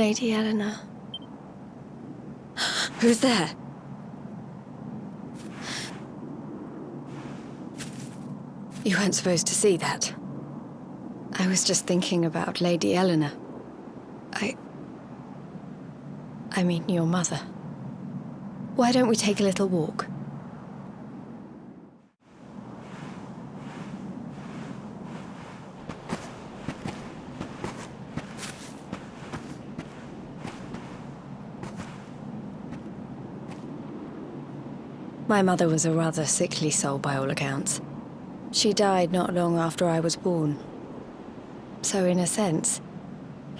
Lady Eleanor. Who's there? You weren't supposed to see that. I was just thinking about Lady Eleanor. I mean, your mother. Why don't we take a little walk? My mother was a rather sickly soul by all accounts. She died not long after I was born. So in a sense,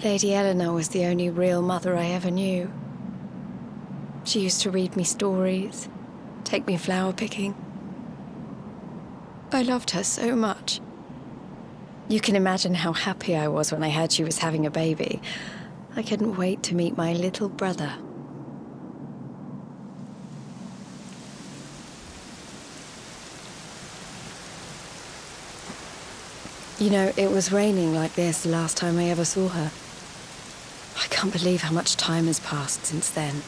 Lady Eleanor was the only real mother I ever knew. She used to read me stories, take me flower picking. I loved her so much. You can imagine how happy I was when I heard she was having a baby. I couldn't wait to meet my little brother. You know, it was raining like this the last time I ever saw her. I can't believe how much time has passed since then.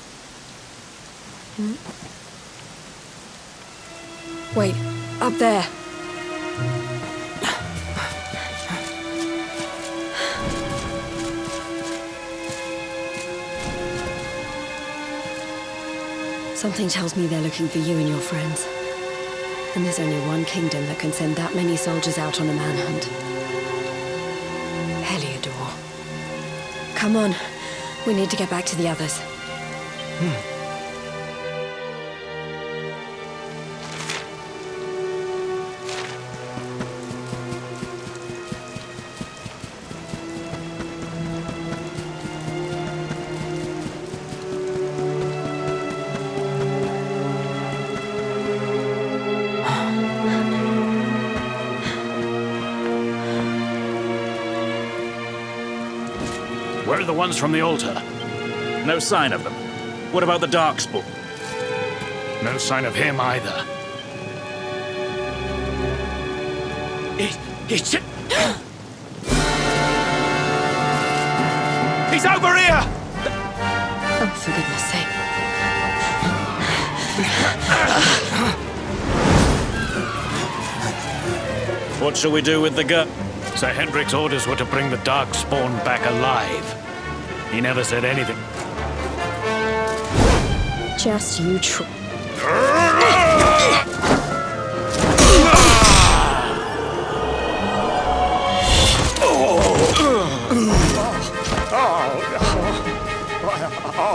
Wait, up there. Something tells me they're looking for you and your friends. And there's only one kingdom that can send that many soldiers out on a manhunt. Heliodor. Come on, we need to get back to the others. Where are the ones from the altar? No sign of them. What about the Darkspawn? No sign of him either. He's over here! Oh, for goodness sake. What shall we do with the gun? Sir Hendrik's orders were to bring the Darkspawn back alive. He never said anything. Just you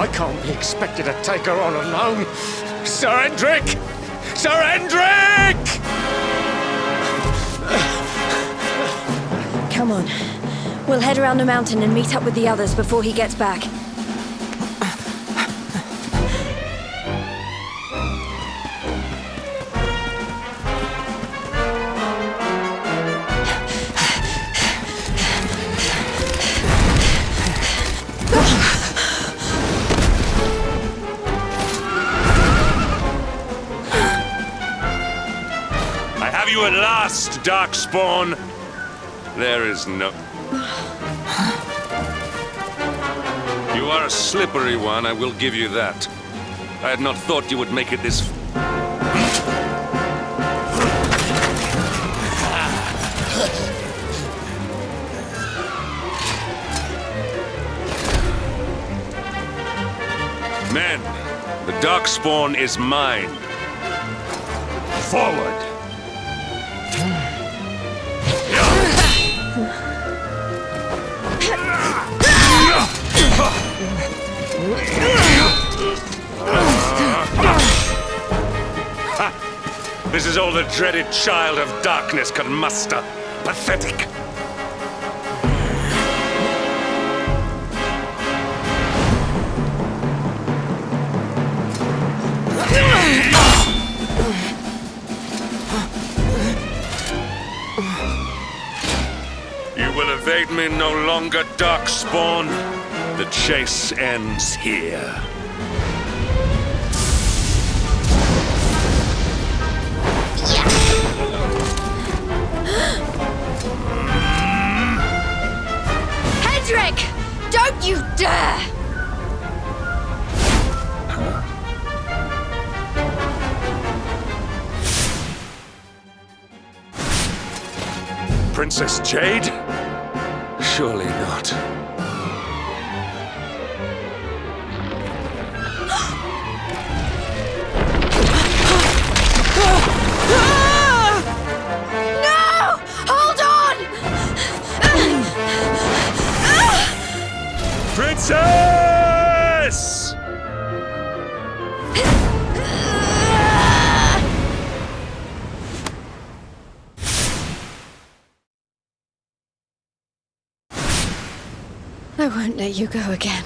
I can't be expected to take her on alone. Sir Hendrik! Sir Hendrik! Come on. We'll head around the mountain and meet up with the others before he gets back. I have you at last, Darkspawn. There is no... You are a slippery one, I will give you that. I had not thought you would make it this... Men, the Darkspawn is mine. Forward! This is all the dreaded child of darkness can muster. Pathetic. You will evade me no longer, Darkspawn. The chase ends here. Hendrik! Don't Don't you dare! Princess Jade? Surely not. No! Hold on! Princess! I won't let you go again.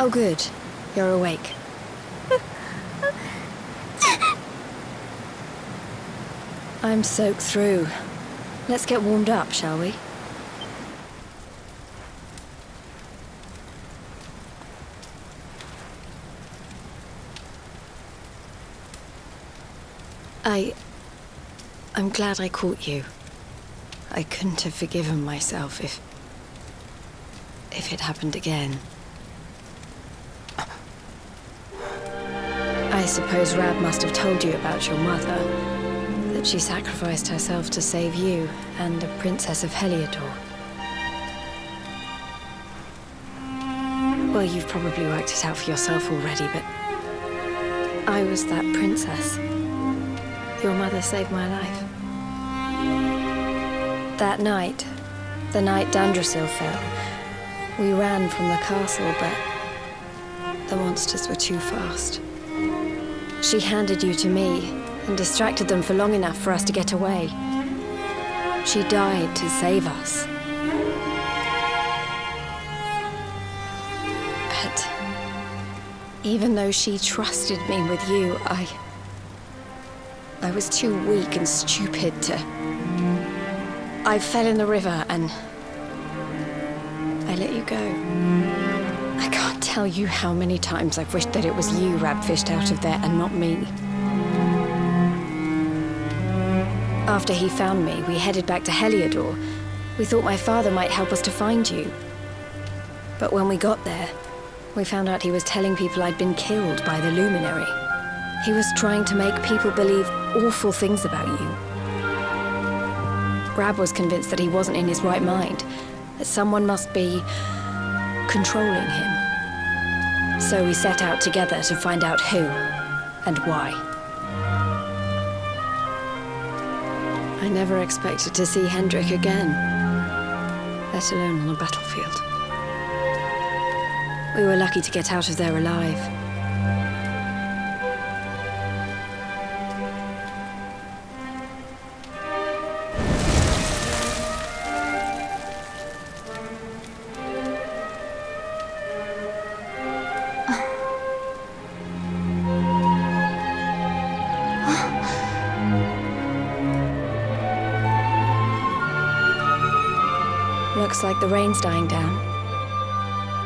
Oh, good. You're awake. I'm soaked through. Let's get warmed up, shall we? I'm glad I caught you. I couldn't have forgiven myself if it happened again. I suppose Rab must have told you about your mother, that she sacrificed herself to save you and the Princess of Heliodor. Well, you've probably worked it out for yourself already, but I was that princess. Your mother saved my life. That night, the night Dundrasil fell, we ran from the castle, but the monsters were too fast. She handed you to me and distracted them for long enough for us to get away. She died to save us. But even though she trusted me with you, I was too weak and stupid to... I fell in the river and I let you go. I can't tell you how many times I've wished that it was you Rab fished out of there and not me. After he found me, we headed back to Heliodor. We thought my father might help us to find you. But when we got there, we found out he was telling people I'd been killed by the Luminary. He was trying to make people believe awful things about you. Rab was convinced that he wasn't in his right mind, that someone must be controlling him. So we set out together to find out who and why. I never expected to see Hendrik again, let alone on a battlefield. We were lucky to get out of there alive. Looks like the rain's dying down.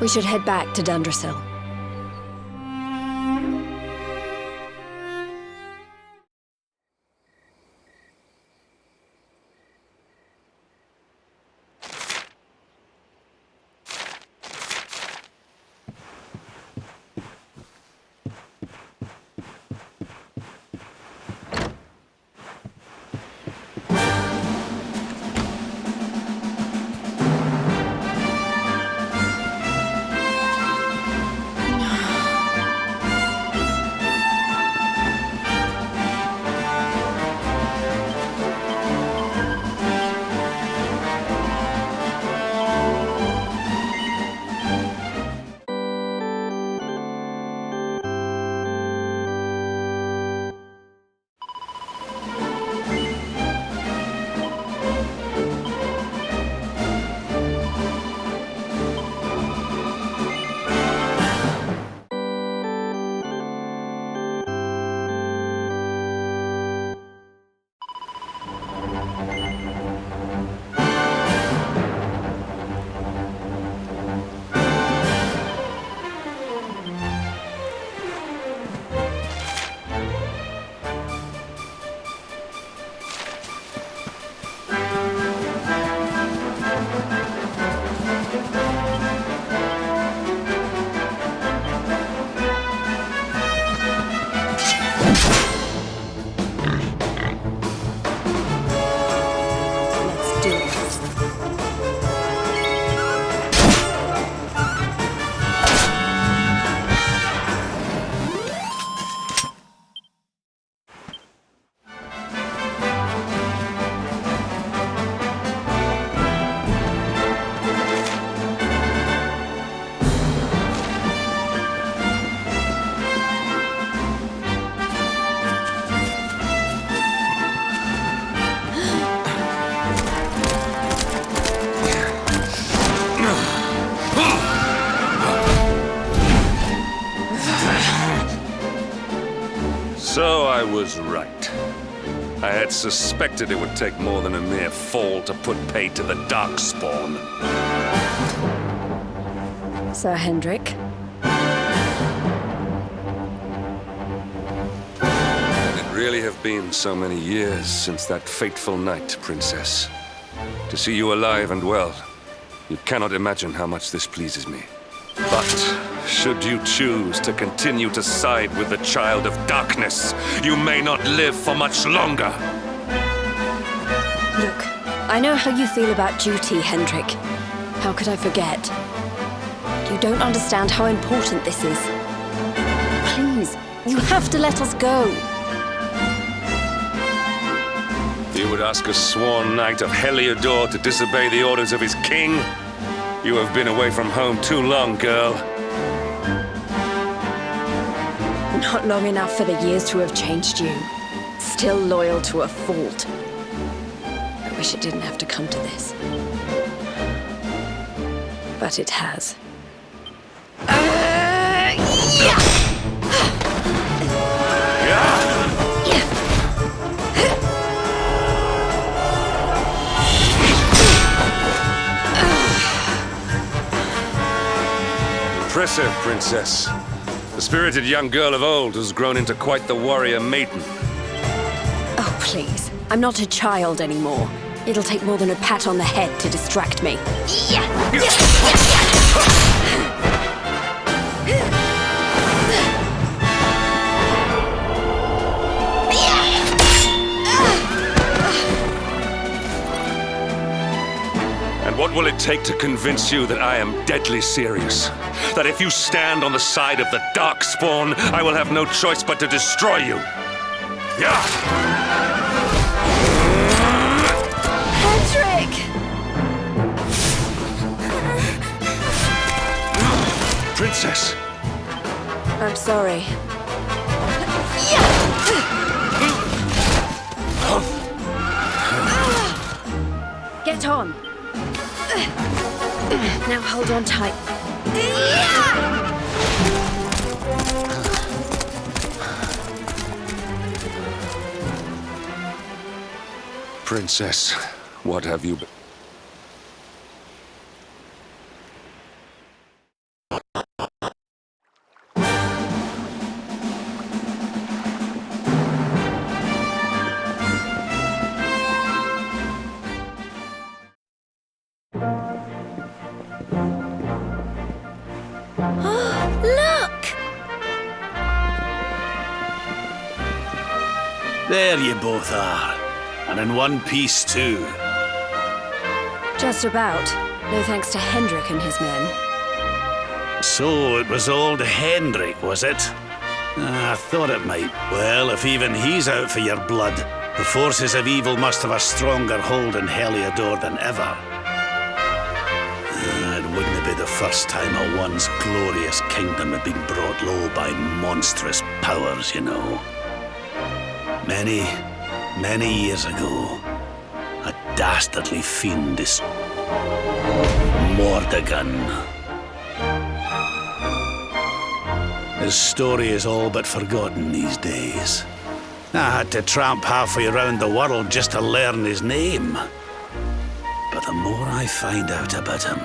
We should head back to Dundrasil. was right. I had suspected it would take more than a mere fall to put pay to the Darkspawn. Sir Hendrik. It really have been so many years since that fateful night, Princess. To see you alive and well, you cannot imagine how much this pleases me. But should you choose to continue to side with the Child of Darkness, you may not live for much longer. Look, I know how you feel about duty, Hendrik. How could I forget? You don't understand how important this is. Please, you have to let us go. You would ask a sworn knight of Heliodor to disobey the orders of his king? You have been away from home too long, girl. Not long enough for the years to have changed you. Still loyal to a fault. I wish it didn't have to come to this. But it has. Impressive, Princess. The spirited young girl of old has grown into quite the warrior maiden. Oh, please. I'm not a child anymore. It'll take more than a pat on the head to distract me. And what will it take to convince you that I am deadly serious? That if you stand on the side of the Darkspawn, I will have no choice but to destroy you? Yeah! Hendrik! Princess! I'm sorry. Get on. Now hold on tight. Princess, what have you been? Look! There you both are. And in one piece, too. Just about. No thanks to Hendrik and his men. So it was old Hendrik, was it? I thought it might. Well, if even he's out for your blood, the forces of evil must have a stronger hold in Heliodor than ever. It wouldn't be the first time a once glorious kingdom had been brought low by monstrous powers, you know. Many years ago, a dastardly fiend is Mordegon. His story is all but forgotten these days. I had to tramp halfway around the world just to learn his name. But the more I find out about him,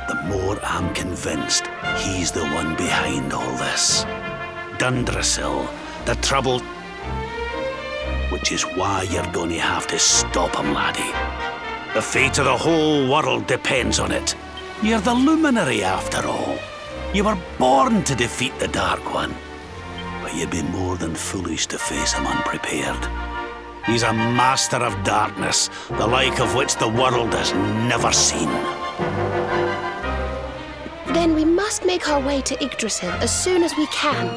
the more I'm convinced he's the one behind all this. Dundrasil, the troubled... Which is why you're going to have to stop him, laddie. The fate of the whole world depends on it. You're the luminary, after all. You were born to defeat the Dark One. But you'd be more than foolish to face him unprepared. He's a master of darkness, the like of which the world has never seen. Then we must make our way to Yggdrasil as soon as we can.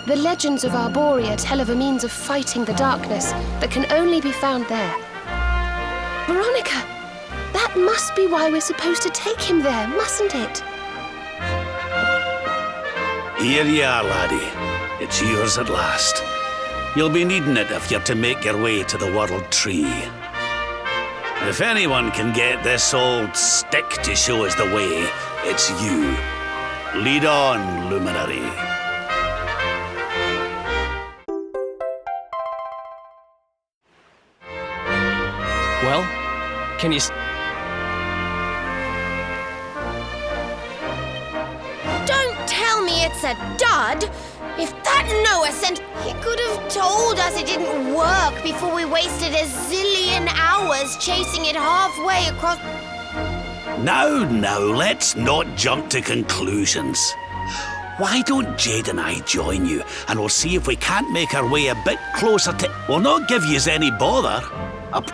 The legends of Arborea tell of a means of fighting the darkness that can only be found there. Veronica, that must be why we're supposed to take him there, mustn't it? Here you are, laddie. It's yours at last. You'll be needing it if you're to make your way to the World Tree. If anyone can get this old stick to show us the way, it's you. Lead on, luminary. Well, can you... Don't tell me it's a dud! If that Noah sent... He could have told us it didn't work before we wasted a zillion hours chasing it halfway across... Now, let's not jump to conclusions. Why don't Jade and I join you, and we'll see if we can't make our way a bit closer to... We'll not give yous any bother. Up.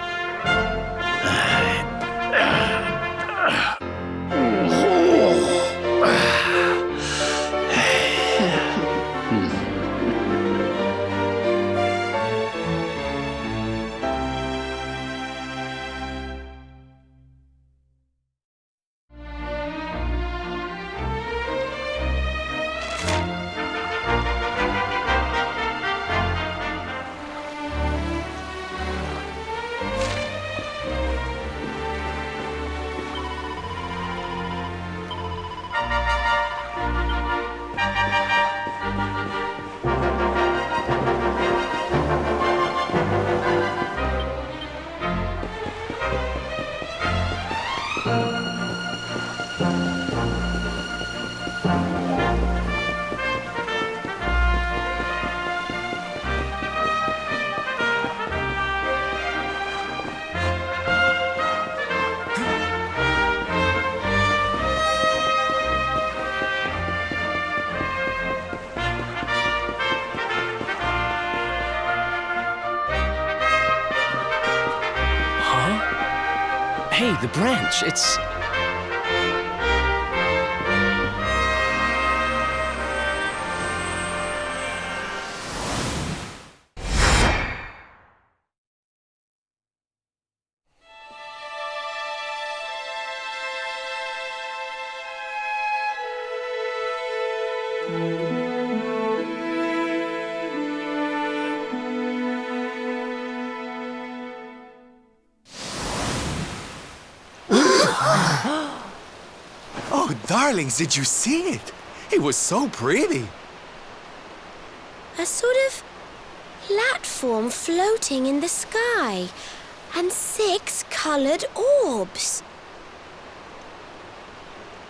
Hey, the branch, it's... Oh, darlings, did you see it? It was so pretty. A sort of platform floating in the sky, and 6 coloured orbs.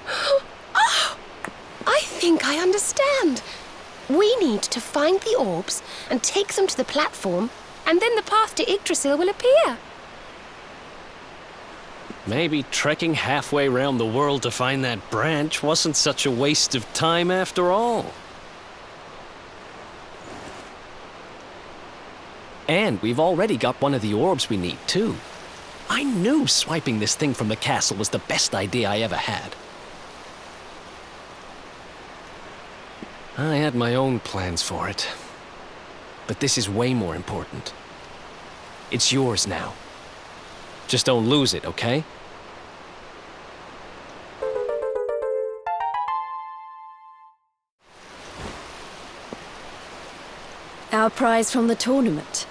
Oh, I think I understand. We need to find the orbs and take them to the platform, and then the path to Yggdrasil will appear. Maybe trekking halfway around the world to find that branch wasn't such a waste of time after all. And we've already got one of the orbs we need, too. I knew swiping this thing from the castle was the best idea I ever had. I had my own plans for it. But this is way more important. It's yours now. Just don't lose it, okay? Our prize from the tournament.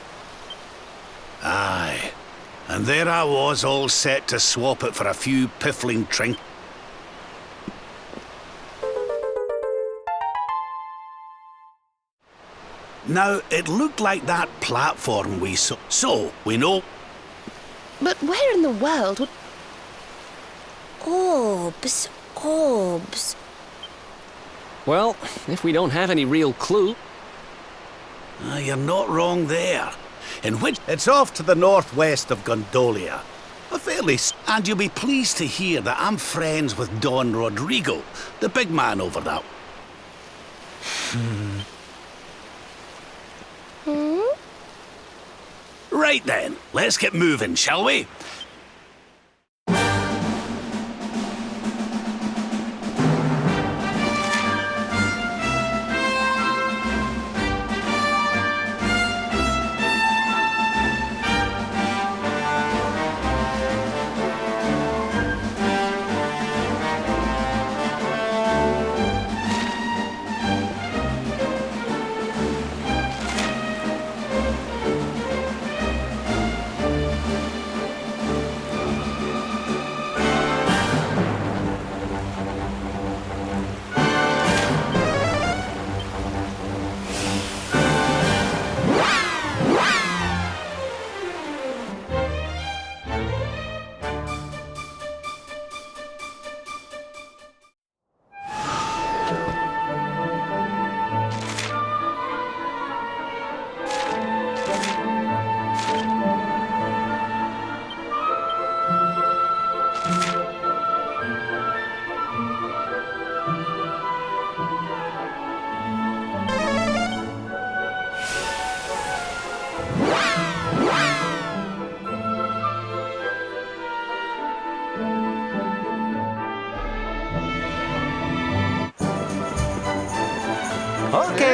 Aye. And there I was, all set to swap it for a few piffling trinkets. Now, it looked like that platform we saw. So, we know... But where in the world would... Orbs, orbs. Well, if we don't have any real clue... You're not wrong there. In which... It's off to the northwest of Gondolia. A fairly... And you'll be pleased to hear that I'm friends with Don Rodrigo, the big man over that. Right then, let's get moving, shall we?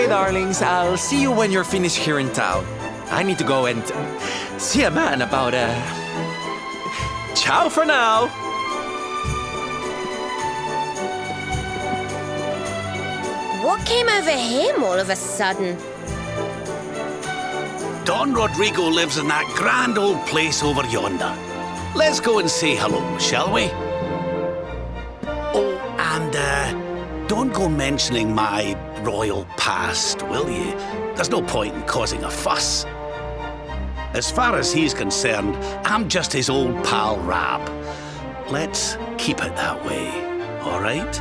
Okay, darlings, I'll see you when you're finished here in town. I need to go and see a man about Ciao for now. What came over him all of a sudden? Don Rodrigo lives in that grand old place over yonder. Let's go and say hello, shall we? Oh, and don't go mentioning my royal past, will you? There's no point in causing a fuss. As far as he's concerned, I'm just his old pal Rab. Let's keep it that way, all right?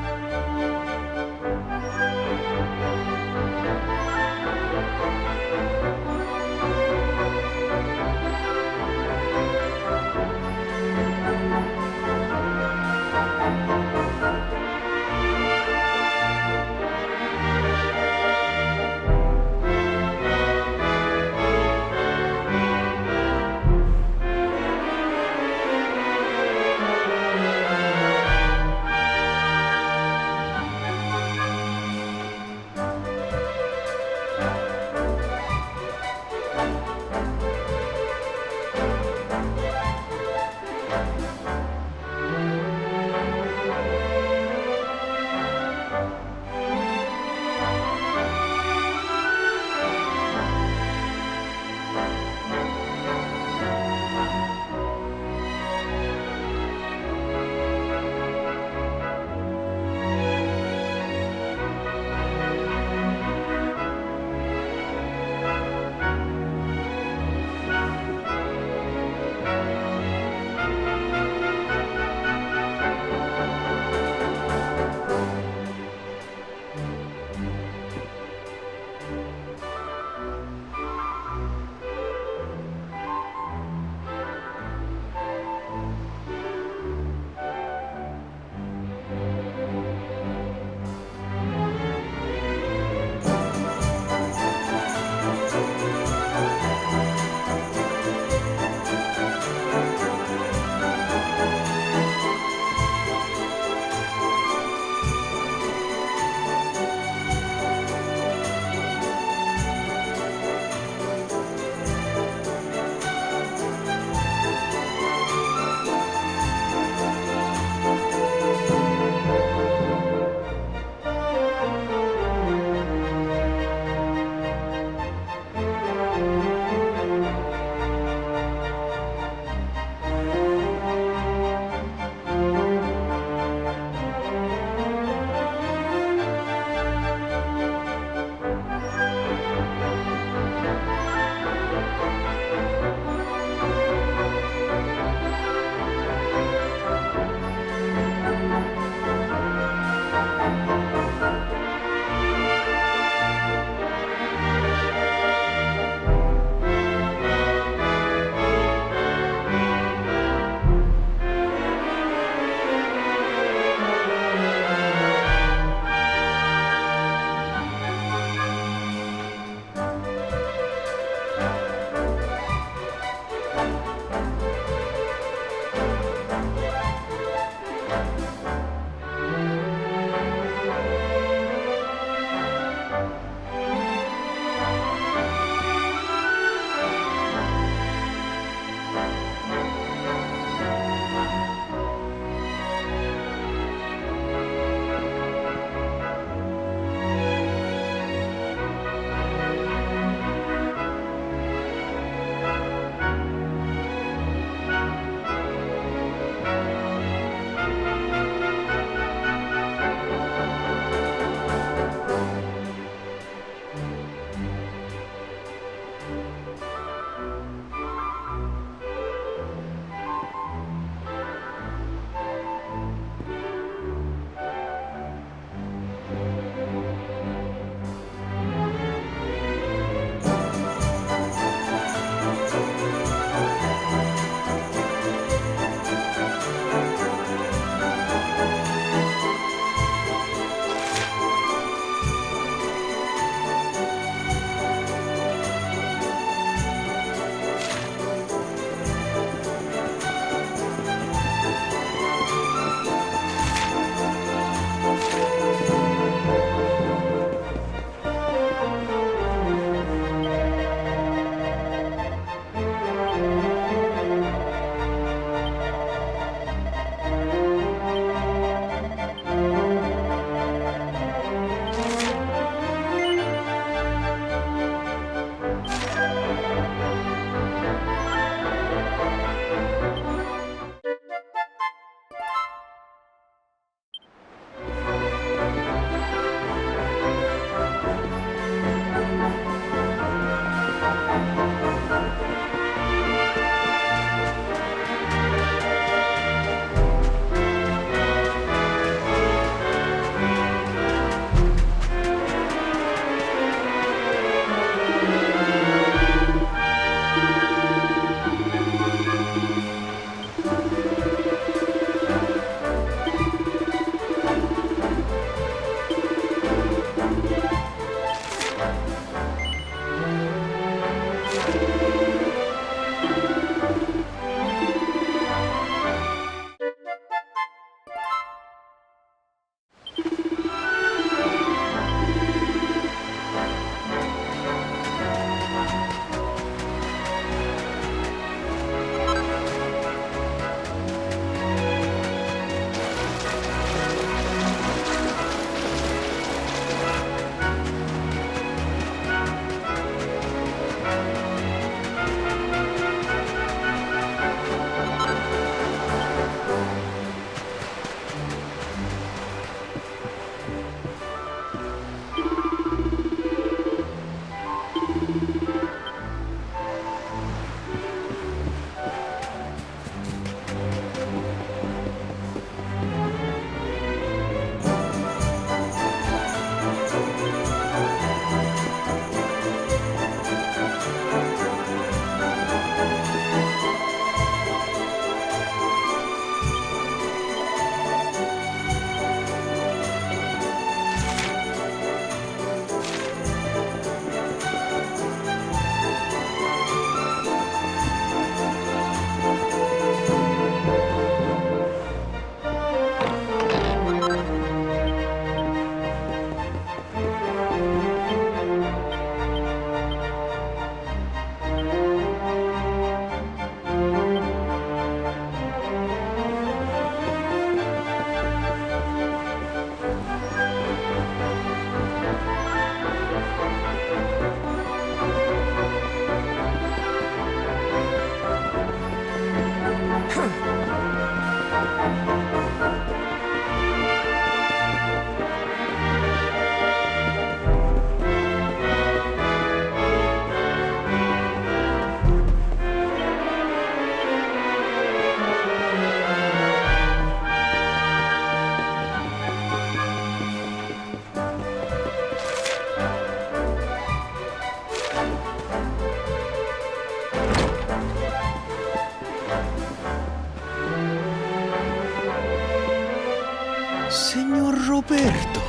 Senor Roberto,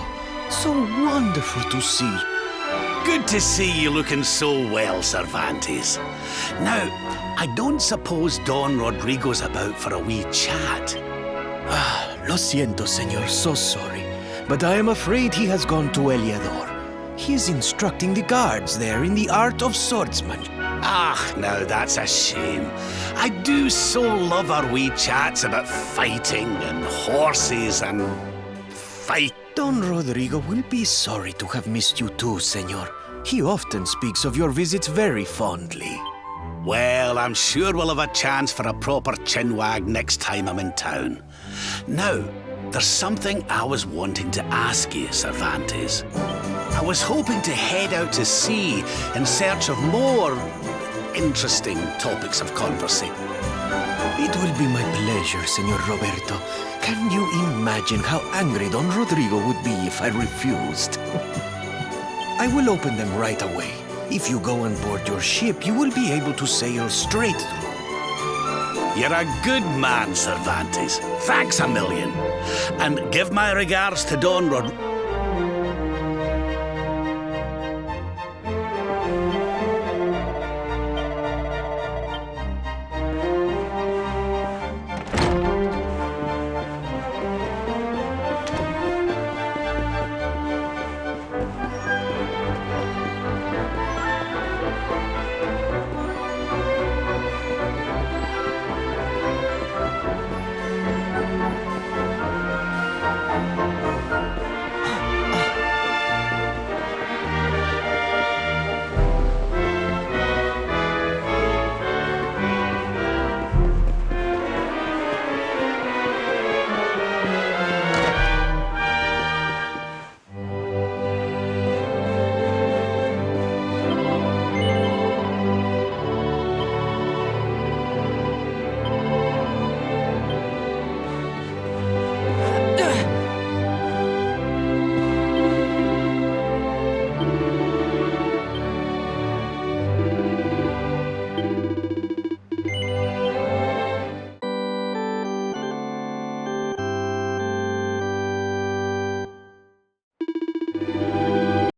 so wonderful to see. Good to see you looking so well, Cervantes. Now, I don't suppose Don Rodrigo's about for a wee chat. Lo siento, senor, so sorry. But I am afraid he has gone to Eliador. He is instructing the guards there in the art of swordsmanship. Ah, now that's a shame. I do so love our wee chats about fighting and horses and fight. Don Rodrigo will be sorry to have missed you too, senor. He often speaks of your visits very fondly. Well, I'm sure we'll have a chance for a proper chinwag next time I'm in town. Now, there's something I was wanting to ask you, Cervantes. I was hoping to head out to sea in search of more interesting topics of conversation. It will be my pleasure, Senor Roberto. Can you imagine how angry Don Rodrigo would be if I refused? I will open them right away. If you go on board your ship, you will be able to sail straight through. You're a good man, Cervantes. Thanks a million. And give my regards to Don Rodrigo.